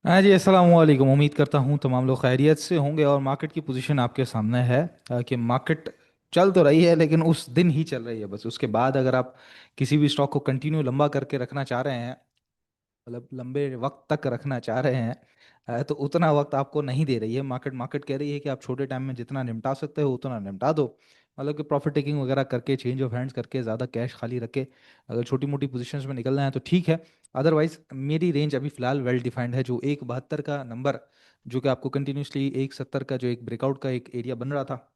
हाँ जी, अस्सलाम वालेकुम। उम्मीद करता हूँ तमाम लोग खैरियत से होंगे और मार्केट की पोजीशन आपके सामने है। कि मार्केट चल तो रही है लेकिन उस दिन ही चल रही है, बस उसके बाद अगर आप किसी भी स्टॉक को कंटिन्यू लंबा करके रखना चाह रहे हैं, मतलब लंबे वक्त तक रखना चाह रहे हैं, तो उतना वक्त आपको नहीं दे रही है मार्केट। मार्केट कह रही है कि आप छोटे टाइम में जितना निपटा सकते हो उतना निपटा दो। मतलब कि प्रॉफिट टेकिंग वगैरह करके, चेंज ऑफ हैंड्स करके, ज़्यादा कैश खाली रख के अगर छोटी मोटी पोजीशंस में निकलना है तो ठीक है। अदरवाइज मेरी रेंज अभी फिलहाल वेल डिफाइंड है। जो 172 का नंबर, जो कि आपको कंटिन्यूसली 170 का जो एक ब्रेकआउट का एक एरिया बन रहा था,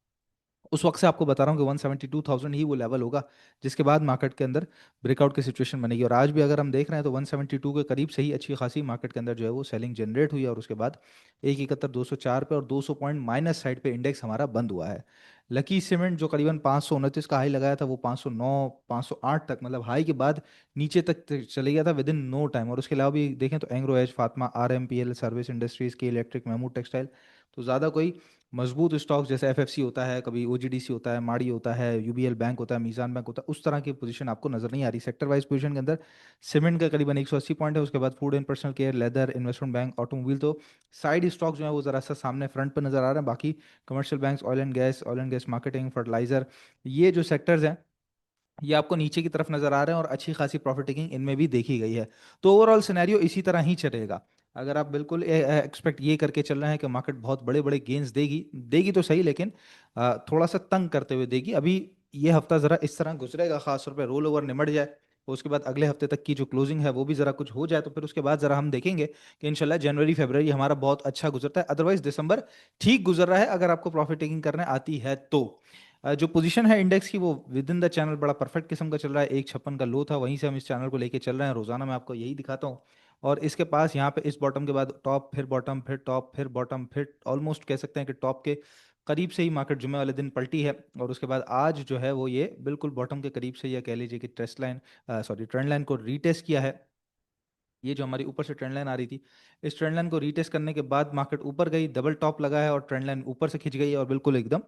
उस वक्त से आपको बता रहा हूँ कि 172,000 ही वो लेवल होगा जिसके बाद मार्केट के अंदर ब्रेकआउट की सिचुएशन बनेगी। और आज भी अगर हम देख रहे हैं तो 172 के करीब से ही अच्छी खासी मार्केट के अंदर जो है वो सेलिंग जनरेट हुई है, और उसके बाद 171,204 पे और 200 पॉइंट माइनस साइड पे इंडेक्स हमारा बंद हुआ है। लकी सीमेंट जो करीबन 529 का हाई लगाया था वो 509 508 तक, मतलब हाई के बाद नीचे तक चले गया था विद इन नो टाइम। और उसके अलावा भी देखें तो एंग्रो एज, Fatima, RMPL, service industries K, electric, Mahmood textile, तो ज़्यादा कोई मजबूत स्टॉक्स जैसे एफएफसी होता है, कभी ओजीडीसी होता है, माड़ी होता है, यूबीएल बैंक होता है, मीज़ान बैंक होता है, उस तरह की पोजीशन आपको नजर नहीं आ रही। सेक्टर वाइज पोजीशन के अंदर सीमेंट का करीबन 180 पॉइंट है, उसके बाद food and personal care, leather, investment bank, automobile, तो साइड स्टॉक्स जो है वो जरा सा सामने फ्रंट पर नजर आ रहे हैं। बाकी commercial banks, oil and gas marketing, fertiliser, ये जो सेक्टर्स हैं ये आपको नीचे की तरफ नजर आ रहे हैं और अच्छी खासी प्रॉफिट टेकिंग इनमें भी देखी गई है। तो ओवरऑल सिनेरियो इसी तरह ही चलेगा। अगर आप बिल्कुल एक्सपेक्ट ये करके चल रहे हैं कि मार्केट बहुत बड़े बड़े गेंस देगी, देगी तो सही, लेकिन थोड़ा सा तंग करते हुए देगी। अभी ये हफ्ता ज़रा इस तरह गुजरेगा, खासतौर पे रोल ओवर निमट जाए, उसके बाद अगले हफ्ते तक की जो क्लोजिंग है वो भी ज़रा कुछ हो जाए, तो फिर उसके बाद ज़रा हम देखेंगे कि इंशाल्लाह जनवरी फरवरी हमारा बहुत अच्छा गुजरता है। अदरवाइज दिसंबर ठीक गुजर रहा है अगर आपको प्रॉफिट टेकिंग करने आती है तो। जो पोजीशन है इंडेक्स की वो विद इन द चैनल बड़ा परफेक्ट किस्म का चल रहा है। 156 का लो था, वहीं से हम इस चैनल को लेके चल रहे हैं, रोजाना मैं आपको यही दिखाता हूँ। और इसके पास यहाँ पे इस बॉटम के बाद टॉप, फिर बॉटम, फिर टॉप, फिर बॉटम, फिर ऑलमोस्ट कह सकते हैं कि टॉप के करीब से ही मार्केट जुम्मे वाले दिन पलटी है। और उसके बाद आज जो है वो ये बिल्कुल बॉटम के करीब से, या कह लीजिए कि test line, sorry, trend line को रीटेस्ट किया है। ये जो हमारी ऊपर से ट्रेंड लाइन आ रही थी, इस ट्रेंड लाइन को रीटेस्ट करने के बाद मार्केट ऊपर गई, डबल टॉप लगा है और ट्रेंड लाइन ऊपर से खिंच गई है, और बिल्कुल एकदम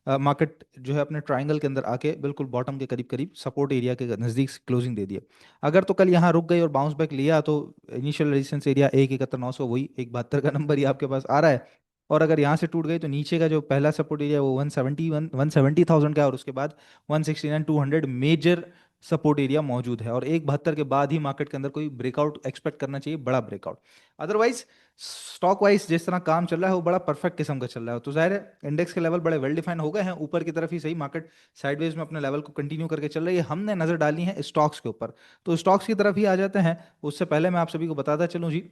मार्केट जो है अपने ट्रायंगल के अंदर आके बिल्कुल बॉटम के करीब करीब सपोर्ट एरिया के नज़दीक क्लोजिंग दे दिए। अगर तो कल यहाँ रुक गई और बाउंस बैक लिया तो इनिशियल रेजिस्टेंस एरिया 171,900, वही 172 का नंबर ही आपके पास आ रहा है। और अगर यहाँ से टूट गई तो नीचे का जो पहला सपोर्ट एरिया वो 170,000 का है, और उसके बाद 169,200 मेजर सपोर्ट एरिया मौजूद है। और 172 के बाद ही मार्केट के अंदर कोई ब्रेकआउट एक्सपेक्ट करना चाहिए, बड़ा ब्रेकआउट। अदरवाइज स्टॉक वाइज जिस तरह काम चल रहा है वो बड़ा परफेक्ट किस्म का चल रहा है। तो जाहिर है इंडेक्स के लेवल बड़े वेल डिफाइन हो गए हैं, ऊपर की तरफ ही सही मार्केट साइडवेज में अपने लेवल को कंटिन्यू करके चल रही है। हमने नजर डाली है स्टॉक्स के ऊपर, तो स्टॉक्स की तरफ ही आ जाते हैं। उससे पहले मैं आप सभी को बताता चलूं जी,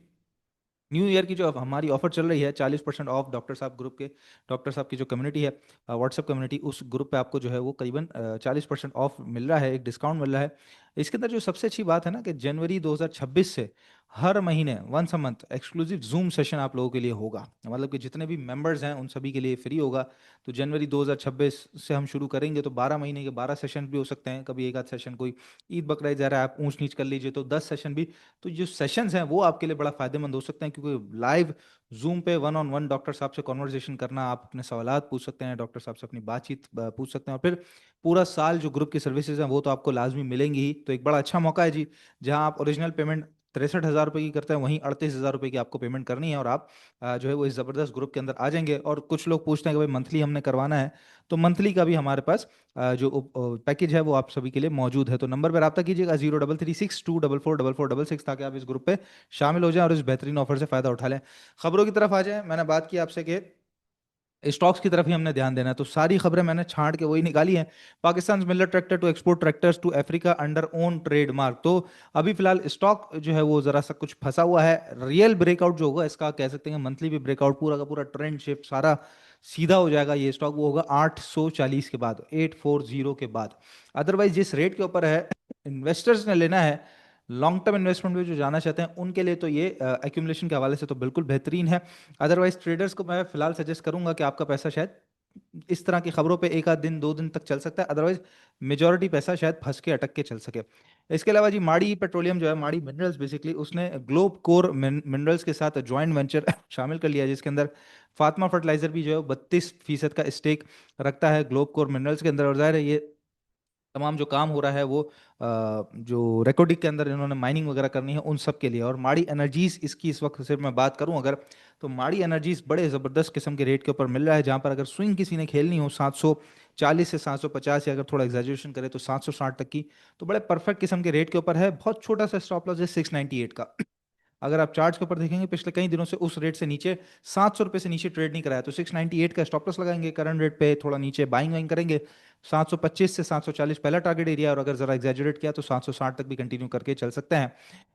न्यू ईयर की जो अब हमारी ऑफर चल रही है 40% ऑफ, डॉक्टर साहब ग्रुप के, डॉक्टर साहब की जो कम्युनिटी है, व्हाट्सएप कम्युनिटी, उस ग्रुप पे आपको जो है वो करीबन 40% ऑफ मिल रहा है, एक डिस्काउंट मिल रहा है। इसके अंदर जो सबसे अच्छी बात है ना कि जनवरी 2026 से हर महीने once a month exclusive zoom session आप लोगों के लिए होगा, मतलब कि जितने भी मेंबर्स हैं उन सभी के लिए फ्री होगा। तो जनवरी 2026 से हम शुरू करेंगे तो 12 महीने के 12 सेशन भी हो सकते हैं, कभी एक आध सेशन कोई ईद बकरा जा रहा है आप ऊंच नीच कर लीजिए तो 10 सेशन भी। तो जो सेशंस हैं वो आपके लिए बड़ा फायदेमंद हो सकते हैं, क्योंकि लाइव जूम पे वन ऑन वन डॉक्टर साहब से कॉन्वर्जेशन करना, आप अपने सवालात पूछ सकते हैं, डॉक्टर साहब से अपनी बातचीत पूछ सकते हैं, और फिर पूरा साल जो ग्रुप की सर्विसेज हैं वो तो आपको लाजमी मिलेंगी ही। तो एक बड़ा अच्छा मौका है जी, जहां आप ओरिजिनल पेमेंट 63,000 रुपये की करते हैं, वहीं 38,000 रुपये की आपको पेमेंट करनी है, और आप जो है वो इस ज़बरदस्त ग्रुप के अंदर आ जाएंगे। और कुछ लोग पूछते हैं कि भाई मंथली हमने करवाना है, तो मंथली का भी हमारे पास जो पैकेज है वो आप सभी के लिए मौजूद है। तो नंबर पर रब्ता कीजिएगा 0336244466, ताकि आप इस ग्रुप पे शामिल हो जाएं और इस बेहतरीन ऑफर से फायदा उठा लें। खबरों की तरफ आ जाएं। मैंने बात की आपसे कि स्टॉक्स की तरफ ही हमने ध्यान देना है, तो सारी खबरें मैंने छांट के वही निकाली हैं। Pakistan Millat tractor to export tractors to Africa under own trademark. तो अभी फिलहाल स्टॉक जो है वो जरा सा कुछ फंसा हुआ है। रियल ब्रेकआउट जो होगा इसका, कह सकते हैं मंथली भी ब्रेकआउट, पूरा का पूरा ट्रेंड शिफ्ट सारा सीधा हो जाएगा ये स्टॉक, वो होगा 840 के बाद, 840 के बाद। अदरवाइज जिस रेट के ऊपर है इन्वेस्टर्स ने लेना है, लॉन्ग टर्म इन्वेस्टमेंट में जो जाना चाहते हैं उनके लिए तो ये एक्यूमुलेशन के हवाले से तो बिल्कुल बेहतरीन है। अदरवाइज ट्रेडर्स को मैं फिलहाल सजेस्ट करूंगा कि आपका पैसा शायद इस तरह की खबरों पे एक आध दिन दो दिन तक चल सकता है, अदरवाइज मेजॉरिटी पैसा शायद फंस के अटक के चल सके। इसके अलावा जी माड़ी पेट्रोलियम जो है, माड़ी मिनरल्स, बेसिकली उसने ग्लोब कोर मिनरल्स के साथ जॉइंट वेंचर शामिल कर लिया है, जिसके अंदर फातमा फर्टिलाइजर भी जो है 32% का स्टेक रखता है ग्लोब कोर मिनरल्स के अंदर। और जाहिर है ये तमाम जो काम हो रहा है वो जो रेकोडिक के अंदर इन्होंने माइनिंग वगैरह करनी है उन सब के लिए। और माड़ी एनर्जीज इसकी इस वक्त सिर्फ मैं बात करूं अगर, तो माड़ी एनर्जीज बड़े ज़बरदस्त किस्म के रेट के ऊपर मिल रहा है, जहां पर अगर स्विंग किसी ने खेलनी हो 740 से 750, या अगर थोड़ा एग्जेजरेशन करे तो 760 तक की, तो बड़े परफेक्ट किस्म के रेट के ऊपर है। बहुत छोटा सा स्टॉप लॉस है 698 का। अगर आप चार्ट के ऊपर देखेंगे पिछले कई दिनों से उस रेट से नीचे, 700 रुपये से नीचे ट्रेड नहीं कराया, तो 698 का स्टॉप लॉस लगाएंगे, करंट रेट पे थोड़ा नीचे बाइंग वाइंग करेंगे। 725 से 740 पहला टारगेट एरिया, और अगर जरा एग्जैजुरेट किया तो 760 तक भी कंटिन्यू करके चल सकते हैं।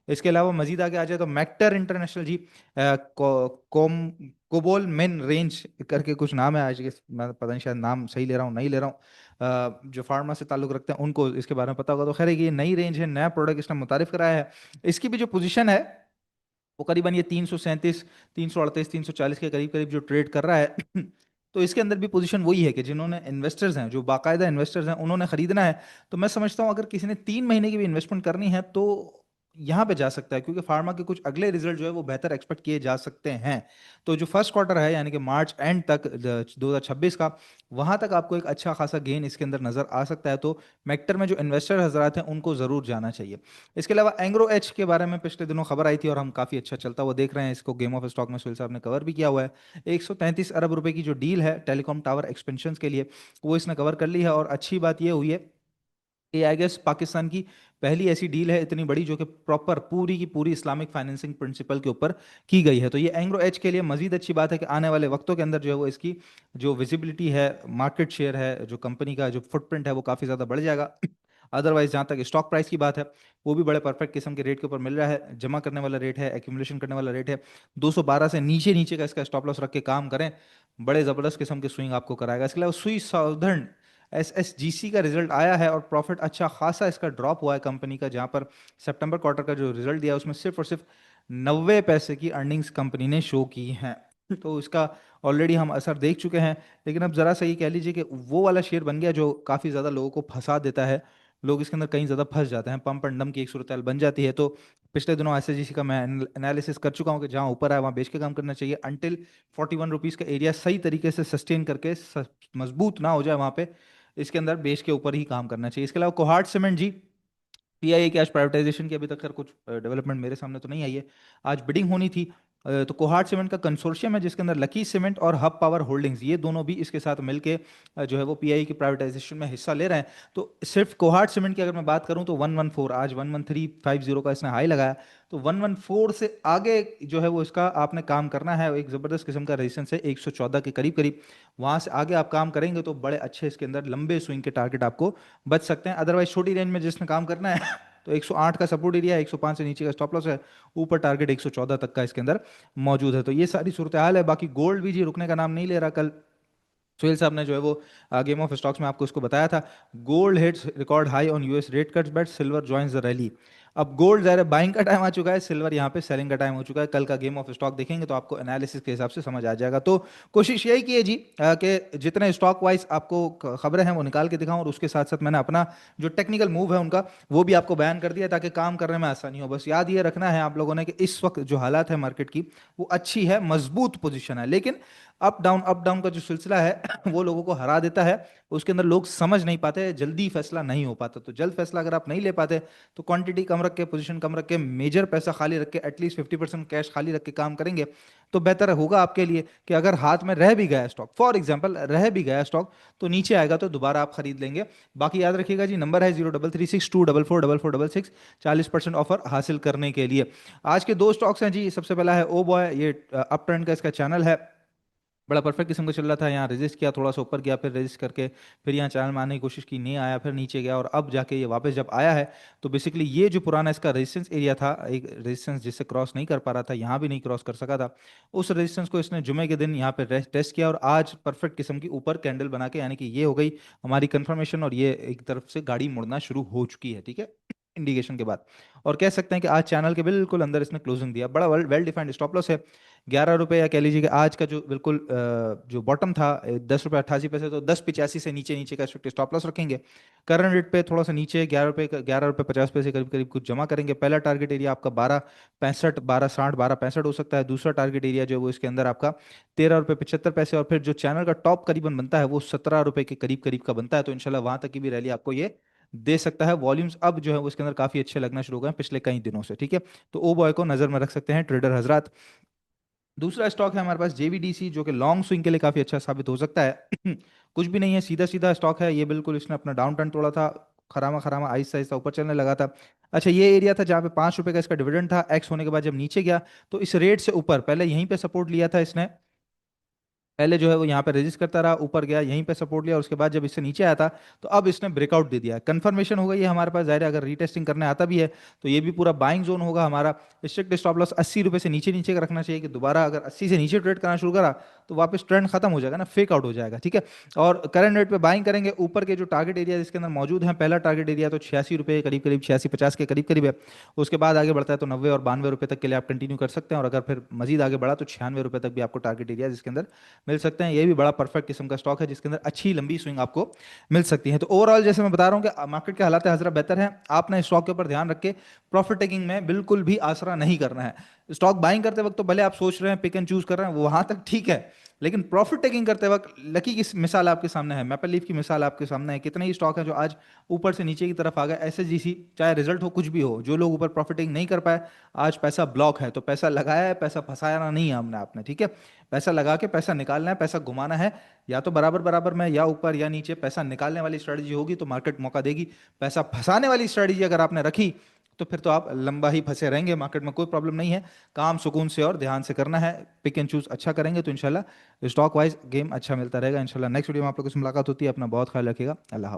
इसके अलावा मजीद आगे आ जाए तो मैक्टर इंटरनेशनल जी, कोम कोबोल मेन रेंज करके कुछ नाम है आज के, मैं पता नहीं शायद नाम सही ले रहा हूँ नहीं ले रहा हूँ, जो फार्मा से ताल्लुक रखते हैं उनको इसके बारे में पता होगा। तो खैर ये नई रेंज है, नया प्रोडक्ट इसने मुतारिफ कराया है। इसकी भी जो पोजीशन है वो करीबन ये 337, 338, 340 के करीब करीब जो ट्रेड कर रहा है। तो इसके अंदर भी पोजीशन वही है कि जिन्होंने इन्वेस्टर्स हैं, जो बाकायदा इन्वेस्टर्स हैं, उन्होंने खरीदना है। तो मैं समझता हूँ अगर किसी ने 3 महीने की भी इन्वेस्टमेंट करनी है तो यहाँ पे जा सकता है, क्योंकि फार्मा के कुछ अगले रिजल्ट जो है वो बेहतर एक्सपेक्ट किए जा सकते हैं। तो जो फर्स्ट क्वार्टर है यानी कि मार्च एंड तक 2026 का, वहां तक आपको एक अच्छा खासा गेन इसके अंदर नजर आ सकता है। तो मेक्टर में जो इन्वेस्टर हजरात हैं उनको जरूर जाना चाहिए। इसके अलावा एंग्रो एच के बारे में पिछले दिनों खबर आई थी और हम काफ़ी अच्छा चलता हुआ देख रहे हैं इसको। गेम ऑफ स्टॉक में सुहेल साहब ने कवर भी किया हुआ है। 133 अरब रुपए की जो डील है टेलीकॉम टावर एक्सपेंशन के लिए, वो इसने कवर कर ली है। और अच्छी बात ये हुई है कि आई गेस पाकिस्तान की पहली ऐसी डील है इतनी बड़ी जो कि प्रॉपर पूरी की पूरी इस्लामिक फाइनेंसिंग प्रिंसिपल के ऊपर की गई है। तो ये एंग्रो एच के लिए मजीद अच्छी बात है कि आने वाले वक्तों के अंदर जो है वो इसकी जो विजिबिलिटी है, मार्केट शेयर है, जो कंपनी का जो फुटप्रिंट है वो काफ़ी ज़्यादा बढ़ जाएगा। अदरवाइज जहाँ तक स्टॉक प्राइस की बात है, वो भी बड़े परफेक्ट किस्म के रेट के ऊपर मिल रहा है। जमा करने वाला रेट है, एक्यूमुलेशन करने वाला रेट है, 212 से नीचे नीचे का इसका स्टॉप लॉस रख के काम करें, बड़े ज़बरदस्त किस्म के स्विंग आपको कराएगा। इसके अलावा सुई साउदर्न एसएसजीसी का रिजल्ट आया है और प्रॉफिट अच्छा खासा इसका ड्रॉप हुआ है कंपनी का, जहां पर सितंबर क्वार्टर का जो रिजल्ट दिया उसमें सिर्फ और सिर्फ 90 पैसे की अर्निंग्स कंपनी ने शो की हैं। तो इसका ऑलरेडी हम असर देख चुके हैं। लेकिन अब जरा सा ये कह लीजिए कि वो वाला शेयर बन गया जो काफ़ी ज़्यादा लोगों को फंसा देता है, लोग इसके अंदर कहीं ज़्यादा फंस जाते हैं, पंप एंड डंप की एक सूरत हाल बन जाती है। तो पिछले दिनों एसएसजीसी का मैं एनालिसिस कर चुका हूँ कि जहाँ ऊपर है वहाँ बेच के काम करना चाहिए, अनटिल 41 रुपीज़ का एरिया सही तरीके से सस्टेन करके मजबूत ना हो जाए वहाँ पे इसके अंदर बेच के ऊपर ही काम करना चाहिए। इसके अलावा कोहार्ट सीमेंट जी, पीआईए कैश प्राइवेटाइजेशन की अभी तक खैर कुछ डेवलपमेंट मेरे सामने तो नहीं आई है। आज बिडिंग होनी थी। तो कोहार्ट सीमेंट का कंसोर्शियम है जिसके अंदर लकी सीमेंट और हब पावर होल्डिंग्स, ये दोनों भी इसके साथ मिलके जो है वो पीआईए की प्राइवेटाइजेशन में हिस्सा ले रहे हैं। तो सिर्फ कोहार्ट सीमेंट की अगर मैं बात करूं तो 114, आज 11350 का इसने हाई लगाया। तो 114 से आगे जो है वो इसका आपने काम करना है, एक ज़बरदस्त किस्म का रेजिस्टेंस है 114 के करीब करीब। वहां से आगे आप काम करेंगे तो बड़े अच्छे इसके अंदर लंबे स्विंग के टारगेट आपको बच सकते हैं। अदरवाइज छोटी रेंज में जिसने काम करना है तो 108 का सपोर्ट एरिया है, 105 से नीचे का स्टॉप लॉस है, ऊपर टारगेट 114 तक का इसके अंदर मौजूद है। तो ये सारी सूरत हाल है। बाकी गोल्ड भी जी रुकने का नाम नहीं ले रहा। कल सुहेल साहब ने जो है वो गेम ऑफ स्टॉक्स में आपको इसको बताया था, gold hits record high on US rate cuts but silver joins the rally. अब गोल्ड ज़ाहिर है बाइंग का टाइम आ चुका है, सिल्वर यहाँ पे सेलिंग का टाइम हो चुका है। कल का गेम ऑफ स्टॉक देखेंगे तो आपको एनालिसिस के हिसाब से समझ आ जाएगा। तो कोशिश यही की है जी कि जितने स्टॉक वाइज आपको खबरें हैं वो निकाल के दिखाऊं, और उसके साथ साथ मैंने अपना जो टेक्निकल मूव है उनका वो भी आपको बयान कर दिया ताकि काम करने में आसानी हो। बस याद ये रखना है आप लोगों ने कि इस वक्त जो हालात है मार्केट की वो अच्छी है, मजबूत पोजीशन है, लेकिन अप डाउन का जो सिलसिला है वो लोगों को हरा देता है। उसके अंदर लोग समझ नहीं पाते, जल्दी फैसला नहीं हो पाता। तो जल्द फैसला अगर आप नहीं ले पाते तो क्वांटिटी कम रख के, पोजीशन कम रख के, मेजर पैसा खाली रख के, एटलीस्ट 50% कैश खाली रख के काम करेंगे तो बेहतर होगा आपके लिए कि अगर हाथ में रह भी गया स्टॉक, फॉर एग्जाम्पल रह भी गया स्टॉक, तो नीचे आएगा तो दोबारा आप खरीद लेंगे। बाकी याद रखिएगा जी, नंबर है 0336244466, 40% ऑफर हासिल करने के लिए। आज के दो स्टॉक्स हैं जी। सबसे पहला है ओ बॉय, ये अप ट्रेंड का इसका चैनल है, बड़ा परफेक्ट किस्म का चल रहा था। यहाँ रेजिस्ट किया, थोड़ा सा ऊपर गया, फिर रेजिस्ट करके फिर यहाँ चैनल में आने की कोशिश की, नहीं आया, फिर नीचे गया, और अब जाके ये वापस जब आया है तो बेसिकली ये जो पुराना इसका रेजिस्टेंस एरिया था, एक रेजिस्टेंस जिससे क्रॉस नहीं कर पा रहा था, यहाँ भी नहीं क्रॉस कर सका था, उस रेजिस्टेंस को इसने जुमे के दिन यहाँ पे टेस्ट किया और आज परफेक्ट किस्म की ऊपर कैंडल बना के, यानी कि ये हो गई हमारी कंफर्मेशन, और ये एक तरफ से गाड़ी मुड़ना शुरू हो चुकी है, ठीक है, इंडिकेशन के बाद। और कह सकते हैं कि आज चैनल के बिल्कुल अंदर इसने क्लोजिंग दिया, बड़ा वेल डिफाइंड स्टॉप लॉस है 11 रुपए, या कह लीजिए कि आज का जो बिल्कुल जो बॉटम था 10 रुपये 88 पैसे, तो 10 85 से नीचे नीचे का स्टॉप लॉस रखेंगे। करंट रेट पे थोड़ा सा नीचे 11 रुपये 50 पैसे करीब करीब कुछ जमा करेंगे। पहला टारगेट एरिया आपका 12 65, 12 60, 12 65 हो सकता है। दूसरा टारगेट एरिया जो है वो इसके अंदर आपका 13 रुपये 75 पैसे, और फिर जो चैनल का टॉप करीबन बनता है वो 17 रुपए के करीब करीब का बनता है। तो इंशाल्लाह वहां तक की भी रैली आपको ये दे सकता है। वॉल्यूम्स अब जो है उसके अंदर काफ़ी अच्छे लगना शुरू हो गए हैं पिछले कई दिनों से, ठीक है। तो ओ बॉय को नज़र में रख सकते हैं ट्रेडर हजरात। दूसरा स्टॉक है हमारे पास जेवीडीसी, जो कि लॉन्ग स्विंग के लिए काफ़ी अच्छा साबित हो सकता है। कुछ भी नहीं है, सीधा सीधा स्टॉक है ये, बिल्कुल इसने अपना डाउन टर्न तोड़ा था, खरामा खरामा आहिस्ता आहिस्ता ऊपर चलने लगा था। अच्छा, ये एरिया था जहाँ पे 5 रुपए का इसका डिविडेंड था, एक्स होने के बाद जब नीचे गया तो इस रेट से ऊपर पहले यहीं पे सपोर्ट लिया था इसने, पहले जो है वो यहाँ पे रेजिस्ट करता रहा, ऊपर गया, यहीं पे सपोर्ट लिया, उसके बाद जब इससे नीचे आया था तो अब इसने ब्रेकआउट दे दिया, कंफर्मेशन हो गई है हमारे पास। जाहिर है अगर रीटेस्टिंग करने आता भी है तो ये भी पूरा बाइंग जोन होगा हमारा। स्ट्रिक्ट स्टॉप लॉस 80 रुपये से नीचे नीचे का रखना चाहिए, कि दोबारा अगर 80 से नीचे ट्रेड करना शुरू करा तो वापस ट्रेंड खत्म हो जाएगा ना, फेक आउट हो जाएगा, ठीक है। और करंट रेट पे बाइंग करेंगे, ऊपर के जो टारगेट एरिया जिसके अंदर मौजूद है, पहला टारगेट एरिया तो 86 रुपये करीब करीब, 86-50 के करीब करीब है। उसके बाद आगे बढ़ता है तो 90 और 92 रुपये तक के लिए आप कंटिन्यू कर सकते हैं, और अगर फिर मजीद आगे बढ़ा तो 96 रुपये तक भी आपको टारगेट एरिया जिसके अंदर मिल सकते हैं। ये भी बड़ा परफेक्ट किस्म का स्टॉक है जिसके अंदर अच्छी लंबी स्विंग आपको मिल सकती है। तो ओवरऑल जैसे मैं बता रहा हूँ कि मार्केट के हालात हजरा बेहतर है, आपने स्टॉक के ऊपर ध्यान रख के प्रॉफिट टेकिंग में बिल्कुल भी आसरा नहीं करना है। स्टॉक बाइंग करते वक्त तो भले आप सोच रहे हैं पिक एंड चूज कर रहे हैं, वो वहां तक ठीक है, लेकिन प्रॉफिट टेकिंग करते वक्त लकी की मिसाल आपके सामने है, मैपल लीफ की मिसाल आपके सामने है, कितने ही स्टॉक है जो आज ऊपर से नीचे की तरफ आ गए, एसएसजीसी, चाहे रिजल्ट हो कुछ भी हो, जो लोग ऊपर प्रॉफिटिंग नहीं कर पाए, आज पैसा ब्लॉक है। तो पैसा लगाया है, पैसा फंसाया नहीं है हमने आपने, ठीक है। पैसा लगा के पैसा निकालना है, पैसा घुमाना है, या तो बराबर बराबर में, या ऊपर या नीचे। पैसा निकालने वाली स्ट्रेटजी होगी तो मार्केट मौका देगी, पैसा फंसाने वाली स्ट्रेटजी अगर आपने रखी तो फिर तो आप लंबा ही फंसे रहेंगे मार्केट में, कोई प्रॉब्लम नहीं है। काम सुकून से और ध्यान से करना है, पिक एंड चूज अच्छा करेंगे तो इंशाल्लाह स्टॉक वाइज गेम अच्छा मिलता रहेगा इंशाल्लाह। नेक्स्ट वीडियो में आप लोगों से मुलाकात होती है, अपना बहुत ख्याल रखिएगा, अल्लाह हाफ़िज़।